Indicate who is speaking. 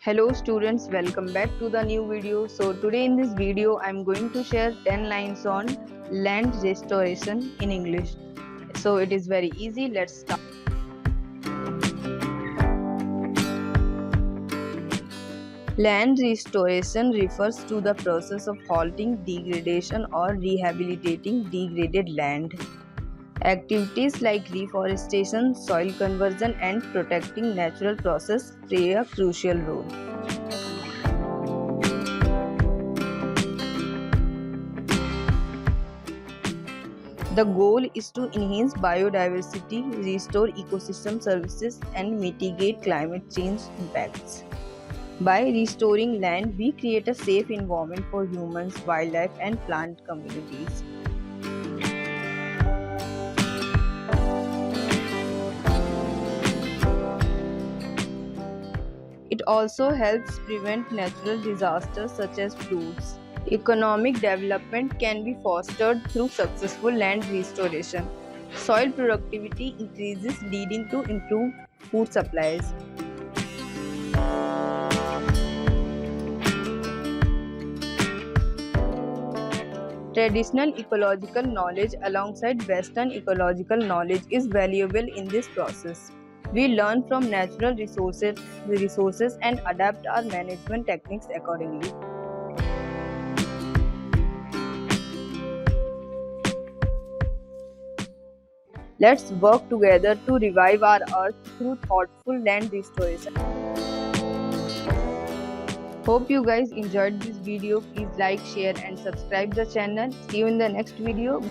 Speaker 1: Hello students, welcome back to the new video. So today in this video I'm going to share 10 lines on land restoration in English. So it is very easy, let's start. Land restoration refers to the process of halting degradation or rehabilitating degraded land. Activities like reforestation, soil conversion and protecting natural processes play a crucial role. The goal is to enhance biodiversity, restore ecosystem services, and mitigate climate change impacts. By restoring land, we create a safe environment for humans, wildlife, and plant communities. It also helps prevent natural disasters such as floods. Economic development can be fostered through successful land restoration. Soil productivity increases, leading to improved food supplies. Traditional ecological knowledge alongside Western ecological knowledge is valuable in this process. We learn from natural resources and adapt our management techniques accordingly. Let's work together to revive our earth through thoughtful land restoration. Hope you guys enjoyed this video. Please like, share and subscribe the channel. See you in the next video.